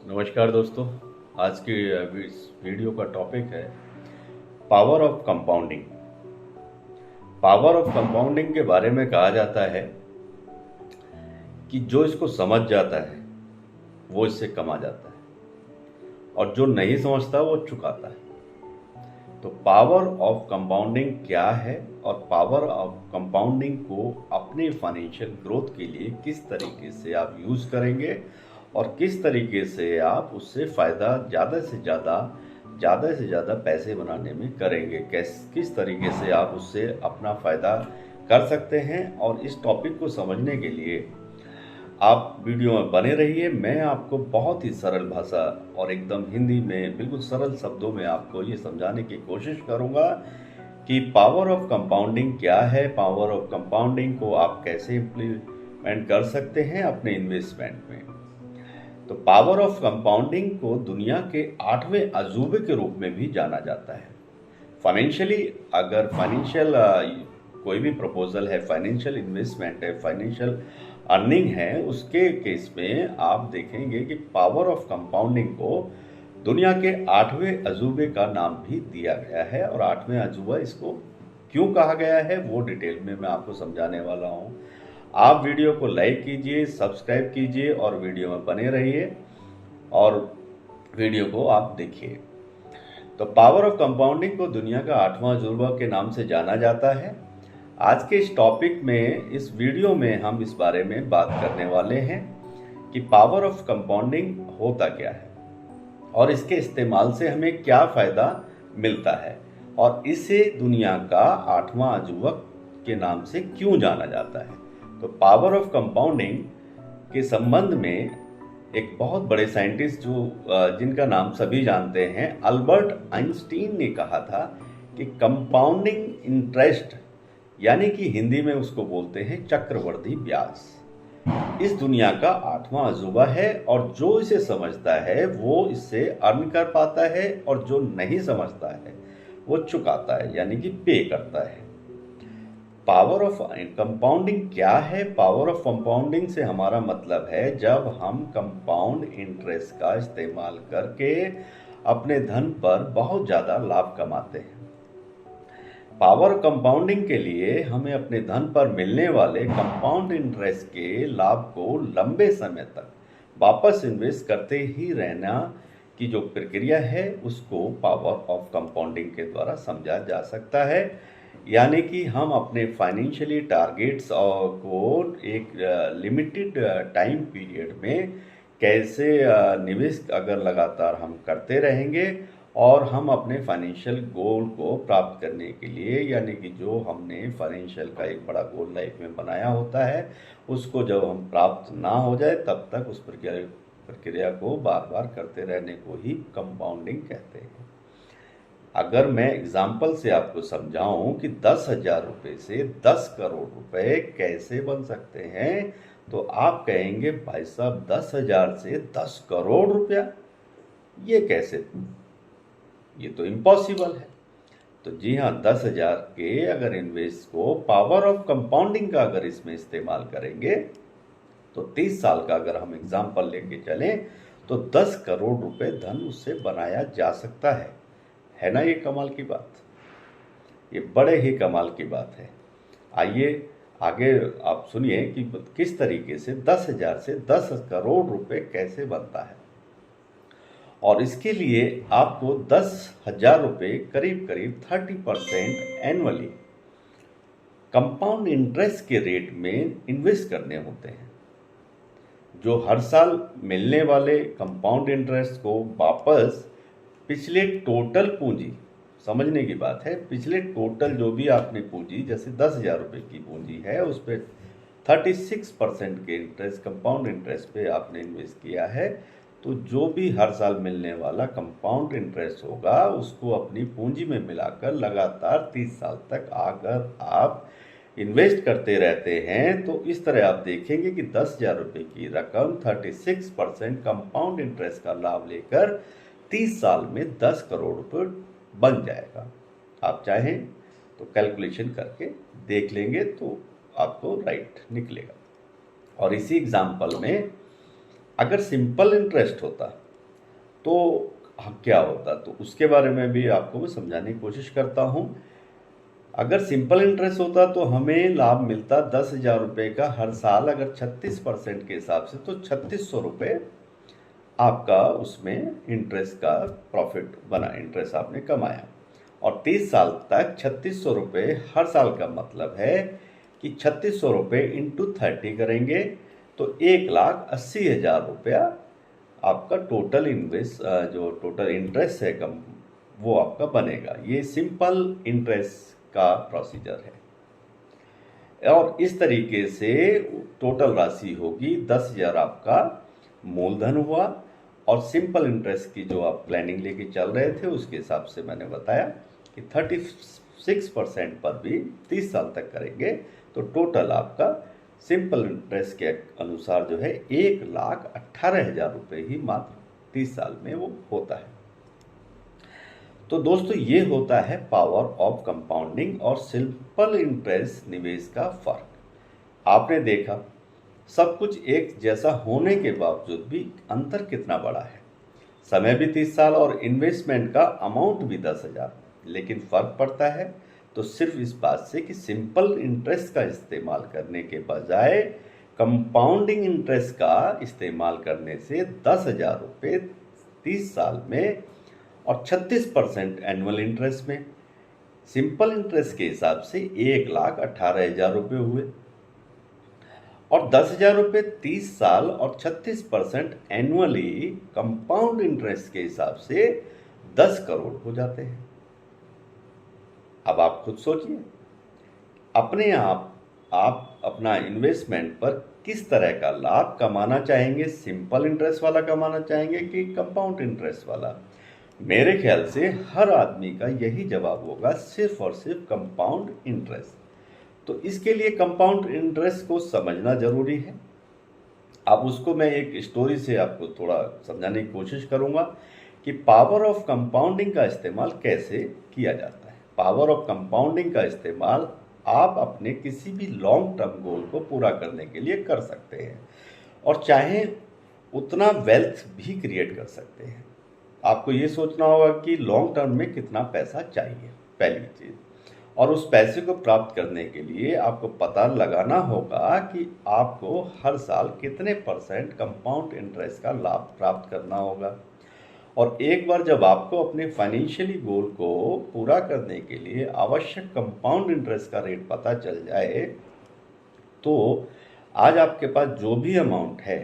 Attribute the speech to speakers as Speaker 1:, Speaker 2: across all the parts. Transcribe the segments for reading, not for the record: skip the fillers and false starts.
Speaker 1: नमस्कार दोस्तों। आज की इस वीडियो का टॉपिक है power of compounding. Power of compounding के बारे में कहा जाता है कि जो इसको समझ जाता है वो इससे कमा जाता है और जो नहीं समझता वो चुकाता है। तो पावर ऑफ कंपाउंडिंग क्या है और पावर ऑफ कंपाउंडिंग को अपने फाइनेंशियल ग्रोथ के लिए किस तरीके से आप यूज़ करेंगे और किस तरीके से आप उससे फ़ायदा ज़्यादा से ज़्यादा पैसे बनाने में करेंगे, किस तरीके से आप उससे अपना फ़ायदा कर सकते हैं। और इस टॉपिक को समझने के लिए आप वीडियो में बने रहिए। मैं आपको बहुत ही सरल भाषा और एकदम हिंदी में बिल्कुल सरल शब्दों में आपको ये समझाने की कोशिश करूँगा कि पावर ऑफ कंपाउंडिंग क्या है, पावर ऑफ कंपाउंडिंग को आप कैसे इम्प्लीमेंट कर सकते हैं अपने इन्वेस्टमेंट में। तो पावर ऑफ कंपाउंडिंग को दुनिया के 8वें अजूबे के रूप में भी जाना जाता है। फाइनेंशियली अगर फाइनेंशियल कोई भी प्रपोजल है, फाइनेंशियल इन्वेस्टमेंट है, फाइनेंशियल अर्निंग है, उसके केस में आप देखेंगे कि पावर ऑफ कंपाउंडिंग को दुनिया के 8वें अजूबे का नाम भी दिया गया है। और 8वें अजूबा इसको क्यों कहा गया है वो डिटेल में मैं आपको समझाने वाला हूँ। आप वीडियो को लाइक कीजिए, सब्सक्राइब कीजिए और वीडियो में बने रहिए और वीडियो को आप देखिए। तो पावर ऑफ कंपाउंडिंग को दुनिया का 8वां अजूबा के नाम से जाना जाता है। आज के इस टॉपिक में, इस वीडियो में हम इस बारे में बात करने वाले हैं कि पावर ऑफ कंपाउंडिंग होता क्या है और इसके इस्तेमाल से हमें क्या फ़ायदा मिलता है और इसे दुनिया का 8वां अजूबा के नाम से क्यों जाना जाता है। तो पावर ऑफ कंपाउंडिंग के संबंध में एक बहुत बड़े साइंटिस्ट जिनका नाम सभी जानते हैं, अल्बर्ट आइंस्टीन ने कहा था कि कंपाउंडिंग इंटरेस्ट, यानी कि हिंदी में उसको बोलते हैं चक्रवृद्धि ब्याज, इस दुनिया का 8वां अजूबा है और जो इसे समझता है वो इससे अर्न कर पाता है और जो नहीं समझता है वो चुकाता है, यानी कि पे करता है। पावर ऑफ कंपाउंडिंग क्या है? पावर ऑफ कंपाउंडिंग से हमारा मतलब है जब हम कंपाउंड इंटरेस्ट का इस्तेमाल करके अपने धन पर बहुत ज़्यादा लाभ कमाते हैं। पावर कंपाउंडिंग के लिए हमें अपने धन पर मिलने वाले कंपाउंड इंटरेस्ट के लाभ को लंबे समय तक वापस इन्वेस्ट करते ही रहना की जो प्रक्रिया है उसको पावर ऑफ कंपाउंडिंग के द्वारा समझा जा सकता है। यानी कि हम अपने फाइनेंशियली टारगेट्स को एक लिमिटेड टाइम पीरियड में कैसे निवेश अगर लगातार हम करते रहेंगे और हम अपने फाइनेंशियल गोल को प्राप्त करने के लिए, यानी कि जो हमने फाइनेंशियल का एक बड़ा गोल लाइफ में बनाया होता है, उसको जब हम प्राप्त ना हो जाए तब तक उस प्रक्रिया को बार बार करते रहने को ही कंपाउंडिंग कहते हैं। अगर मैं एग्जाम्पल से आपको समझाऊं कि 10,000 रुपये से 10 करोड़ रुपए कैसे बन सकते हैं, तो आप कहेंगे भाई साहब 10,000 से 10 करोड़ रुपया ये कैसे? ये तो इम्पॉसिबल है। तो जी हाँ, 10,000 के अगर इन्वेस्ट को पावर ऑफ कंपाउंडिंग का अगर इसमें इस्तेमाल करेंगे तो 30 साल का अगर हम एग्जाम्पल लेके चलें तो 10 करोड़ रुपए धन उससे बनाया जा सकता है ना? ये कमाल की बात, ये बड़े ही कमाल की बात है। आइए आगे आप सुनिए कि किस तरीके से 10,000 से 10 करोड़ रुपए कैसे बनता है। और इसके लिए आपको 10,000 रुपये करीब करीब 30% एनुअली कंपाउंड इंटरेस्ट के रेट में इन्वेस्ट करने होते हैं, जो हर साल मिलने वाले कंपाउंड इंटरेस्ट को वापस पिछले टोटल पूंजी, समझने की बात है, पिछले टोटल जो भी आपने पूंजी, जैसे 10,000 रुपये की पूंजी है, उस पर 36% के इंटरेस्ट, कंपाउंड इंटरेस्ट पे आपने इन्वेस्ट किया है, तो जो भी हर साल मिलने वाला कंपाउंड इंटरेस्ट होगा उसको अपनी पूंजी में मिलाकर लगातार 30 साल तक अगर आप इन्वेस्ट करते रहते हैं तो इस तरह आप देखेंगे कि 10,000 रुपये की रकम 36% कंपाउंड इंटरेस्ट का लाभ लेकर 30 साल में 10 करोड़ रुपये बन जाएगा। आप चाहें तो कैलकुलेशन करके देख लेंगे तो आपको राइट निकलेगा। और इसी एग्जाम्पल में अगर सिंपल इंटरेस्ट होता तो क्या होता, तो उसके बारे में भी आपको मैं समझाने की कोशिश करता हूँ। अगर सिंपल इंटरेस्ट होता तो हमें लाभ मिलता 10,000 रुपये का हर साल, अगर 36% के हिसाब से तो 3600 रुपये आपका उसमें इंटरेस्ट का प्रॉफिट बना, इंटरेस्ट आपने कमाया। और 30 साल तक 3600 रुपये हर साल का मतलब है कि 3600 रुपये इंटू 30 करेंगे तो 1,80,000 रुपया आपका टोटल इन्वेस्ट, जो टोटल इंटरेस्ट है कम, वो आपका बनेगा। ये सिंपल इंटरेस्ट का प्रोसीजर है। और इस तरीके से टोटल राशि होगी 10,000 आपका मूलधन हुआ, और सिंपल इंटरेस्ट की जो आप प्लानिंग लेके चल रहे थे उसके हिसाब से मैंने बताया कि 36% पर भी 30 साल तक करेंगे तो टोटल आपका सिंपल इंटरेस्ट के अनुसार जो है 1,18,000 रुपये ही मात्र 30 साल में वो होता है। तो दोस्तों ये होता है पावर ऑफ कंपाउंडिंग और सिंपल इंटरेस्ट निवेश का फर्क। आपने देखा सब कुछ एक जैसा होने के बावजूद भी अंतर कितना बड़ा है। समय भी 30 साल और इन्वेस्टमेंट का अमाउंट भी 10,000, लेकिन फर्क पड़ता है तो सिर्फ इस बात से कि सिंपल इंटरेस्ट का इस्तेमाल करने के बजाय कंपाउंडिंग इंटरेस्ट का इस्तेमाल करने से 10,000 रुपये 30 साल में और 36% एनुअल इंटरेस्ट में, सिंपल इंटरेस्ट के हिसाब से 1,18,000 रुपये हुए, और 10,000 रुपये 30 साल और 36% एनुअली कंपाउंड इंटरेस्ट के हिसाब से 10 करोड़ हो जाते हैं। अब आप खुद सोचिए, अपने आप अपना इन्वेस्टमेंट पर किस तरह का लाभ कमाना चाहेंगे, सिंपल इंटरेस्ट वाला कमाना चाहेंगे कि कंपाउंड इंटरेस्ट वाला? मेरे ख्याल से हर आदमी का यही जवाब होगा, सिर्फ और सिर्फ कंपाउंड इंटरेस्ट। तो इसके लिए कंपाउंड इंटरेस्ट को समझना जरूरी है। अब उसको मैं एक स्टोरी से आपको थोड़ा समझाने की कोशिश करूंगा कि पावर ऑफ कंपाउंडिंग का इस्तेमाल कैसे किया जाता है। पावर ऑफ कंपाउंडिंग का इस्तेमाल आप अपने किसी भी लॉन्ग टर्म गोल को पूरा करने के लिए कर सकते हैं, और चाहे उतना वेल्थ भी क्रिएट कर सकते हैं। आपको ये सोचना होगा कि लॉन्ग टर्म में कितना पैसा चाहिए, पहली चीज़, और उस पैसे को प्राप्त करने के लिए आपको पता लगाना होगा कि आपको हर साल कितने % कंपाउंड इंटरेस्ट का लाभ प्राप्त करना होगा। और एक बार जब आपको अपने फाइनेंशियली गोल को पूरा करने के लिए आवश्यक कंपाउंड इंटरेस्ट का रेट पता चल जाए, तो आज आपके पास जो भी अमाउंट है,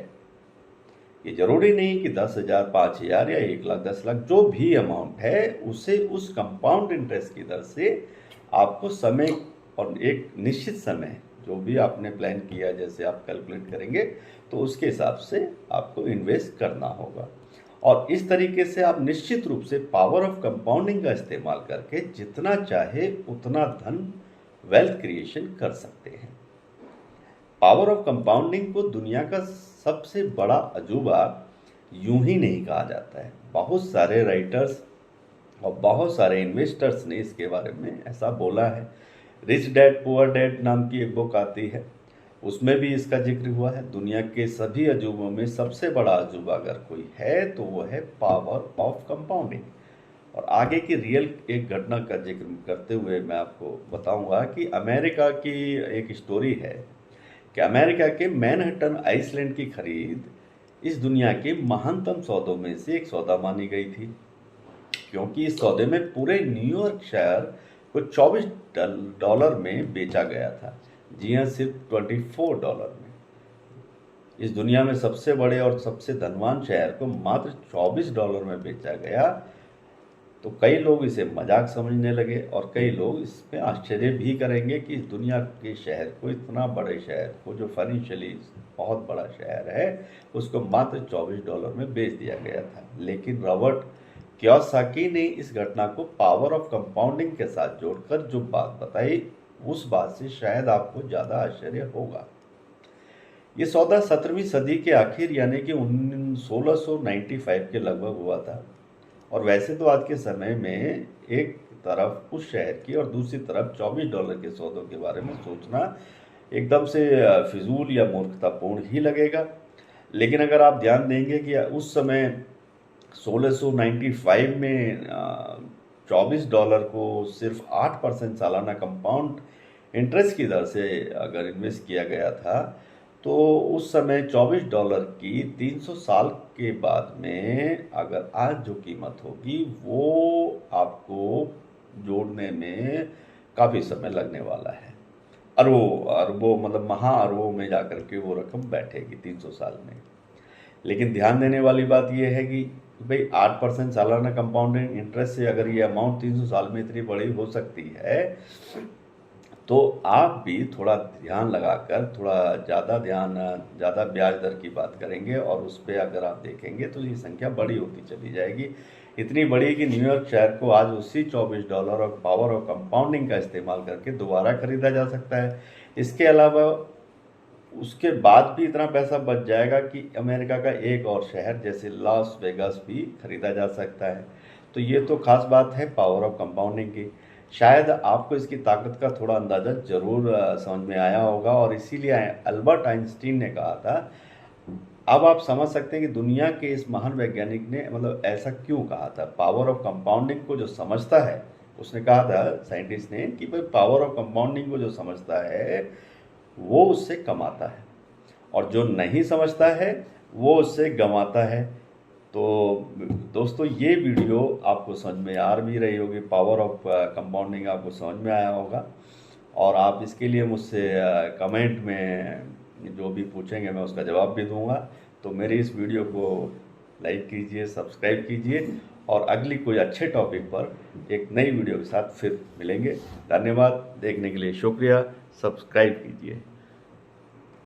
Speaker 1: ये जरूरी नहीं कि 10,000, 5,000 या 1,00,000, 10,00,000, जो भी अमाउंट है उसे उस कंपाउंड इंटरेस्ट की दर से आपको समय और एक निश्चित समय जो भी आपने प्लान किया, जैसे आप कैलकुलेट करेंगे तो उसके हिसाब से आपको इन्वेस्ट करना होगा। और इस तरीके से आप निश्चित रूप से पावर ऑफ कंपाउंडिंग का इस्तेमाल करके जितना चाहे उतना धन, वेल्थ क्रिएशन कर सकते हैं। पावर ऑफ कंपाउंडिंग को दुनिया का सबसे बड़ा अजूबा यूं ही नहीं कहा जाता है। बहुत सारे राइटर्स और बहुत सारे इन्वेस्टर्स ने इसके बारे में ऐसा बोला है। रिच डैड पुअर डैड नाम की एक बुक आती है, उसमें भी इसका जिक्र हुआ है। दुनिया के सभी अजूबों में सबसे बड़ा अजूबा अगर कोई है तो वो है पावर ऑफ कंपाउंडिंग। और आगे की रियल एक घटना का जिक्र करते हुए मैं आपको बताऊंगा कि अमेरिका की एक स्टोरी है कि अमेरिका के मैनहट्टन आइसलैंड की खरीद इस दुनिया के महानतम सौदों में से एक सौदा मानी गई थी, क्योंकि इस सौदे में पूरे न्यूयॉर्क शहर को $24 में बेचा गया था। जी हाँ, सिर्फ $24 में। इस दुनिया में सबसे बड़े और सबसे धनवान शहर को मात्र $24 में बेचा गया। तो कई लोग इसे मजाक समझने लगे और कई लोग इसमें आश्चर्य भी करेंगे कि इस दुनिया के शहर को, इतना बड़े शहर को जो फाइनेंशियली बहुत बड़ा शहर है, उसको मात्र $24 में बेच दिया गया था। लेकिन रॉबर्ट कियोसाकी ने इस घटना को पावर ऑफ कंपाउंडिंग के साथ जोड़कर जो बात बताई, उस बात से शायद आपको ज़्यादा आश्चर्य होगा। ये सौदा 17वीं सदी के आखिर यानी कि 1695 के लगभग हुआ था। और वैसे तो आज के समय में एक तरफ उस शहर की और दूसरी तरफ $24 के सौदों के बारे में सोचना एकदम से फिजूल या मूर्खतापूर्ण ही लगेगा। लेकिन अगर आप ध्यान देंगे कि उस समय 1695 में $24 को सिर्फ 8% सालाना कंपाउंड इंटरेस्ट की दर से अगर इन्वेस्ट किया गया था, तो उस समय $24 की 300 साल के बाद में अगर आज जो कीमत होगी वो आपको जोड़ने में काफ़ी समय लगने वाला है। अरबों अरबों मतलब महाअरबों में जाकर के वो रकम बैठेगी 300 साल में। लेकिन ध्यान देने वाली बात यह है कि भाई 8% सालाना कंपाउंडिंग इंटरेस्ट से अगर ये अमाउंट 300 साल में इतनी बड़ी हो सकती है, तो आप भी थोड़ा ध्यान लगाकर थोड़ा ज़्यादा ब्याज दर की बात करेंगे और उस पर अगर आप देखेंगे तो ये संख्या बड़ी होती चली जाएगी। इतनी बड़ी कि न्यूयॉर्क शेयर को आज उसी $24 और पावर ऑफ कंपाउंडिंग का इस्तेमाल करके दोबारा खरीदा जा सकता है। इसके अलावा उसके बाद भी इतना पैसा बच जाएगा कि अमेरिका का एक और शहर जैसे लॉस वेगास भी खरीदा जा सकता है। तो ये तो खास बात है पावर ऑफ कंपाउंडिंग की। शायद आपको इसकी ताकत का थोड़ा अंदाज़ा ज़रूर समझ में आया होगा और इसीलिए अल्बर्ट आइंस्टीन ने कहा था। अब आप समझ सकते हैं कि दुनिया के इस महान वैज्ञानिक ने मतलब ऐसा क्यों कहा था। पावर ऑफ कंपाउंडिंग को जो समझता है, उसने कहा था साइंटिस्ट ने कि भाई पावर ऑफ कंपाउंडिंग को जो समझता है वो उससे कमाता है और जो नहीं समझता है वो उससे गंवाता है। तो दोस्तों ये वीडियो आपको समझ में आ भी रही होगी, पावर ऑफ कंपाउंडिंग आपको समझ में आया होगा और आप इसके लिए मुझसे कमेंट में जो भी पूछेंगे मैं उसका जवाब भी दूंगा। तो मेरी इस वीडियो को लाइक कीजिए, सब्सक्राइब कीजिए और अगली कोई अच्छे टॉपिक पर एक नई वीडियो के साथ फिर मिलेंगे। धन्यवाद, देखने के लिए शुक्रिया, सब्सक्राइब कीजिए।